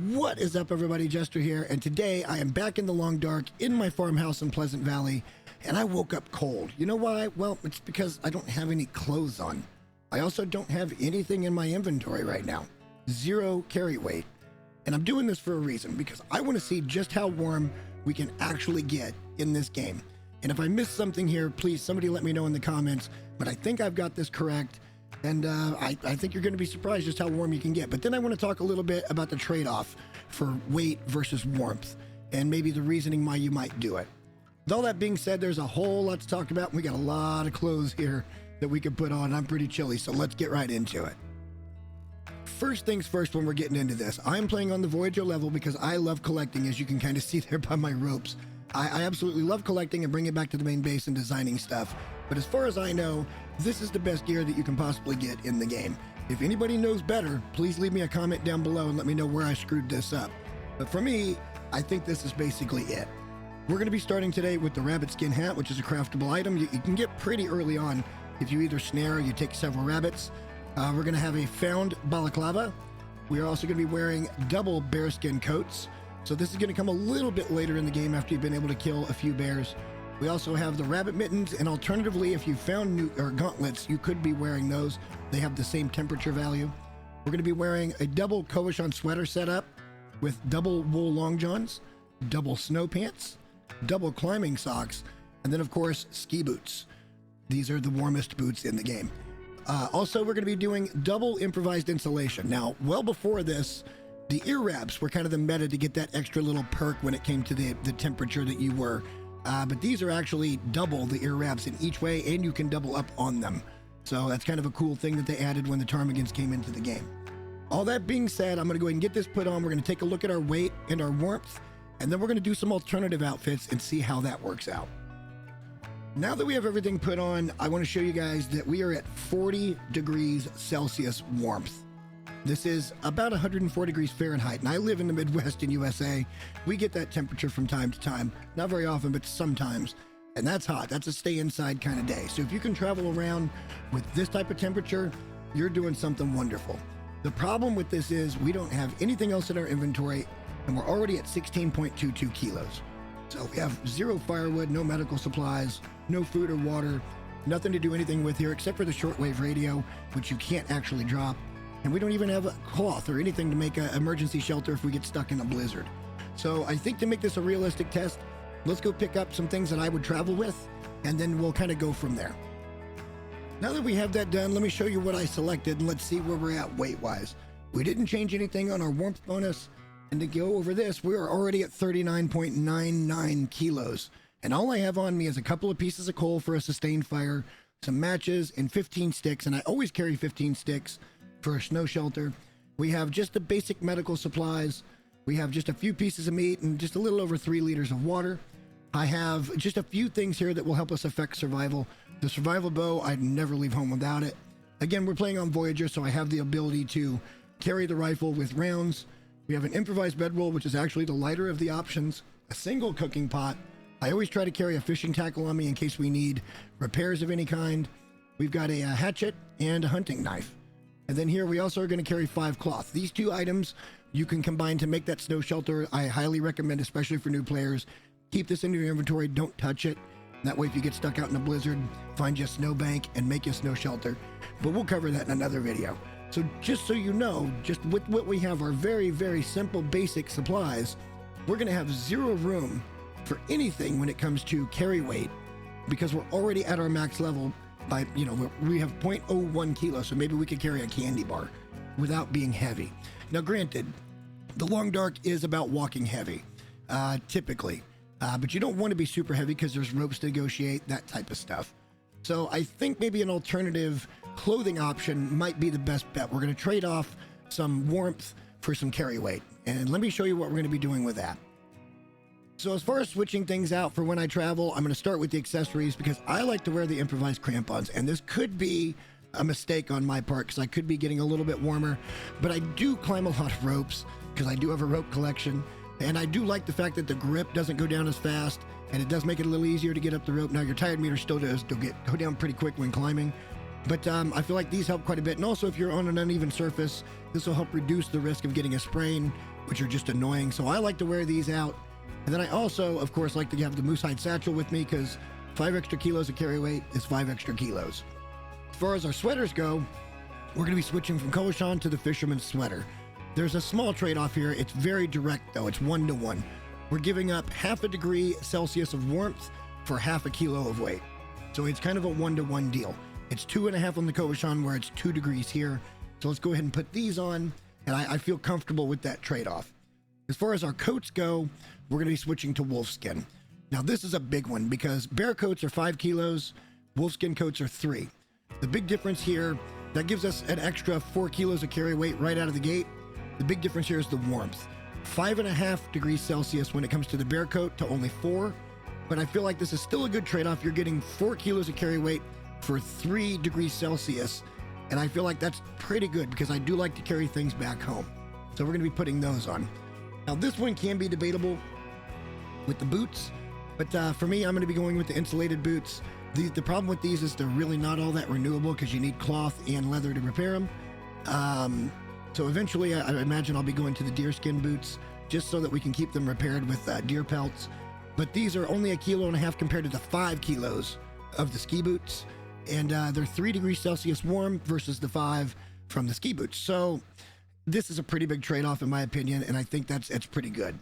What is up, everybody? Jester here, and today I am back in the long dark in my farmhouse in Pleasant Valley, and I woke up cold. You know why? Well, it's because I don't have any clothes on. I also don't have anything in my inventory right now. Zero carry weight. And I'm doing this for a reason, because I want to see just how warm we can actually get in this game. And if I missed something here, please somebody let me know in the comments, but I think I've got this correct. And I think you're going to be surprised just how warm you can get. But then I want to talk a little bit about the trade-off for weight versus warmth, and maybe the reasoning why you might do it. With all that being said, there's a whole lot to talk about, and we got a lot of clothes here that we can put on. I'm pretty chilly, so let's get right into it. First things first, when we're getting into this, I'm playing on the Voyager level because I love collecting, as you can kind of see there by my ropes. I absolutely love collecting and bringing it back to the main base and designing stuff. But as far as I know, this is the best gear that you can possibly get in the game. If anybody knows better, please leave me a comment down below and let me know where I screwed this up. But for me, I think this is basically it. We're going to be starting today with the rabbit skin hat, which is a craftable item. You can get pretty early on if you either snare or you take several rabbits. We're going to have a found balaclava. We are also going to be wearing double bearskin coats. So this is going to come a little bit later in the game after you've been able to kill a few bears. We also have the rabbit mittens, and alternatively, if you found gauntlets, you could be wearing those. They have the same temperature value. We're going to be wearing a double Coalition sweater setup with double wool long johns, double snow pants, double climbing socks, and then of course ski boots. These are the warmest boots in the game. Also, we're going to be doing double improvised insulation. Now, well before this, the ear wraps were kind of the meta to get that extra little perk when it came to the temperature that you were. But these are actually double the ear wraps in each way, and you can double up on them. So that's kind of a cool thing that they added when the ptarmigans came into the game. All that being said, I'm going to go ahead and get this put on. We're going to take a look at our weight and our warmth, and then we're going to do some alternative outfits and see how that works out. Now that we have everything put on, I want to show you guys that we are at 40 degrees Celsius warmth. This is about 104 degrees Fahrenheit, and I live in the Midwest in USA. We get that temperature from time to time. Not very often, but sometimes. And that's hot. That's a stay inside kind of day. So if you can travel around with this type of temperature, you're doing something wonderful. The problem with this is we don't have anything else in our inventory, and we're already at 16.22 kilos. So we have zero firewood, no medical supplies, no food or water, nothing to do anything with here except for the shortwave radio, which you can't actually drop. And we don't even have a cloth or anything to make an emergency shelter if we get stuck in a blizzard. So I think to make this a realistic test, let's go pick up some things that I would travel with, and then we'll kind of go from there. Now that we have that done, let me show you what I selected, and let's see where we're at weight-wise. We didn't change anything on our warmth bonus, and to go over this, we are already at 39.99 kilos. And all I have on me is a couple of pieces of coal for a sustained fire, some matches, and 15 sticks, and I always carry 15 sticks for a snow shelter. We have just the basic medical supplies. We have just a few pieces of meat and just a little over 3 liters of water. I have just a few things here that will help us affect survival. The survival bow, I'd never leave home without it. Again, we're playing on Voyager, so I have the ability to carry the rifle with rounds. We have an improvised bedroll, which is actually the lighter of the options. A single cooking pot. I always try to carry a fishing tackle on me in case we need repairs of any kind. We've got a hatchet and a hunting knife. And then here we also are going to carry 5 cloth. These 2 items you can combine to make that snow shelter. I highly recommend, especially for new players. Keep this in your inventory. Don't touch it. That way, if you get stuck out in a blizzard, find you a snowbank and make you a snow shelter. But we'll cover that in another video. So just so you know, just with what we have, our very, very simple basic supplies, we're going to have zero room for anything when it comes to carry weight, because we're already at our max level. By, we have 0.01 kilos, so maybe we could carry a candy bar without being heavy. Now, granted, the long dark is about walking heavy, typically, but you don't want to be super heavy because there's ropes to negotiate, that type of stuff. So I think maybe an alternative clothing option might be the best bet. We're going to trade off some warmth for some carry weight, and let me show you what we're going to be doing with that. So as far as switching things out for when I travel, I'm going to start with the accessories because I like to wear the improvised crampons, and this could be a mistake on my part because I could be getting a little bit warmer, but I do climb a lot of ropes because I do have a rope collection, and I do like the fact that the grip doesn't go down as fast, and it does make it a little easier to get up the rope. Now your tired meter still does go down pretty quick when climbing, but I feel like these help quite a bit. And also, if you're on an uneven surface, this will help reduce the risk of getting a sprain which are just annoying. So I like to wear these out. And then I also, of course, like to have the moose hide satchel with me because 5 extra kilos of carry weight is 5 extra kilos. As far as our sweaters go, we're going to be switching from Coalition to the fisherman's sweater. There's a small trade-off here. It's very direct, though. It's 1-to-1. We're giving up half a degree Celsius of warmth for half a kilo of weight. So it's kind of a 1-to-1 deal. It's 2.5 on the Coalition where it's 2 degrees here. So let's go ahead and put these on, and I feel comfortable with that trade-off. As far as our coats go, we're going to be switching to wolfskin. Now, this is a big one because bear coats are 5 kilos, wolfskin coats are 3. The big difference here, that gives us an extra 4 kilos of carry weight right out of the gate. The big difference here is the warmth. 5.5 degrees Celsius when it comes to the bear coat to only 4. But I feel like this is still a good trade-off. You're getting 4 kilos of carry weight for 3 degrees Celsius. And I feel like that's pretty good because I do like to carry things back home. So we're going to be putting those on. Now, this one can be debatable with the boots. But for me, I'm going to be going with the insulated boots. The problem with these is they're really not all that renewable because you need cloth and leather to repair them. So eventually, I imagine I'll be going to the deerskin boots just so that we can keep them repaired with deer pelts. But these are only 1.5 kilos compared to the 5 kilos of the ski boots. And they're 3 degrees Celsius warm versus the 5 from the ski boots. So this is a pretty big trade-off in my opinion, and I think it's pretty good.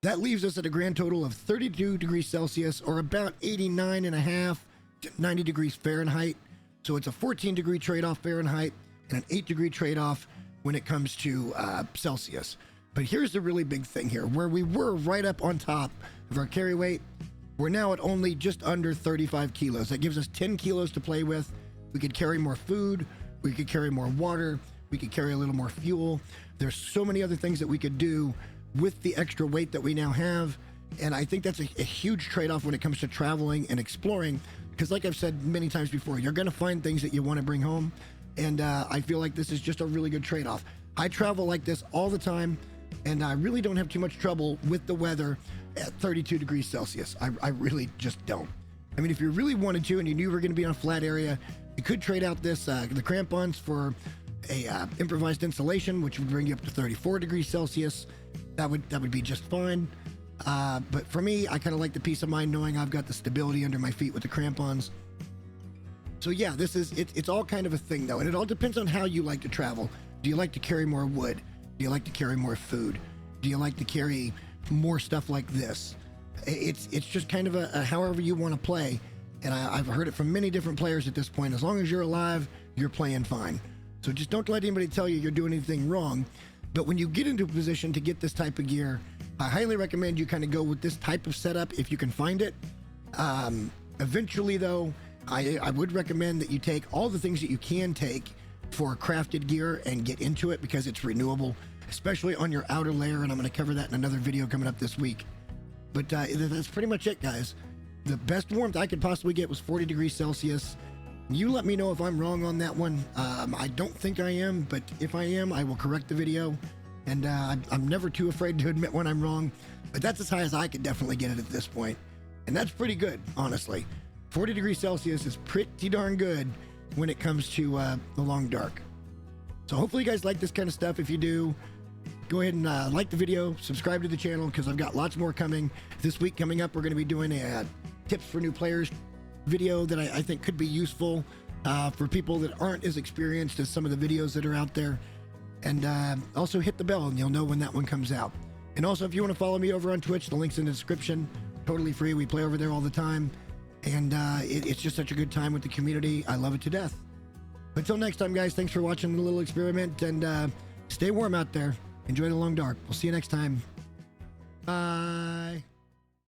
That leaves us at a grand total of 32 degrees Celsius or about 89.5 to 90 degrees Fahrenheit. So it's a 14-degree trade-off Fahrenheit and an 8-degree trade-off when it comes to Celsius. But here's the really big thing here. Where we were right up on top of our carry weight, we're now at only just under 35 kilos. That gives us 10 kilos to play with. We could carry more food. We could carry more water. We could carry a little more fuel. There's so many other things that we could do with the extra weight that we now have. And I think that's a huge trade-off when it comes to traveling and exploring. Because like I've said many times before, you're going to find things that you want to bring home. And I feel like this is just a really good trade-off. I travel like this all the time, and I really don't have too much trouble with the weather at 32 degrees Celsius. I really just don't. I mean, if you really wanted to and you knew you were going to be in a flat area, you could trade out the crampons for a improvised insulation, which would bring you up to 34 degrees Celsius. That would be just fine. But for me, I kind of like the peace of mind knowing I've got the stability under my feet with the crampons. So yeah, it's all kind of a thing though, and it all depends on how you like to travel. Do you like to carry more wood? Do you like to carry more food? Do you like to carry more stuff like this? It's just kind of a however you want to play. And I've heard it from many different players at this point. As long as you're alive, you're playing fine. So just don't let anybody tell you you're doing anything wrong. But when you get into a position to get this type of gear, I highly recommend you kind of go with this type of setup if you can find it. Eventually, though, I would recommend that you take all the things that you can take for crafted gear and get into it because it's renewable, especially on your outer layer. And I'm going to cover that in another video coming up this week. But that's pretty much it, guys. The best warmth I could possibly get was 40 degrees Celsius. You let me know if I'm wrong on that one. I don't think I am, but if I am, I will correct the video. And I'm never too afraid to admit when I'm wrong. But that's as high as I could definitely get it at this point. And that's pretty good, honestly. 40 degrees Celsius is pretty darn good when it comes to the long dark. So hopefully you guys like this kind of stuff. If you do, go ahead and like the video, subscribe to the channel because I've got lots more coming. This week coming up, we're going to be doing a tips for new players video that I think could be useful for people that aren't as experienced as some of the videos that are out there. And also hit the bell and you'll know when that one comes out. And also if you want to follow me over on Twitch, the link's in the description. Totally free. We play over there all the time. And it's just such a good time with the community. I love it to death. Until next time, guys, thanks for watching the little experiment. And stay warm out there. Enjoy the long dark. We'll see you next time. Bye.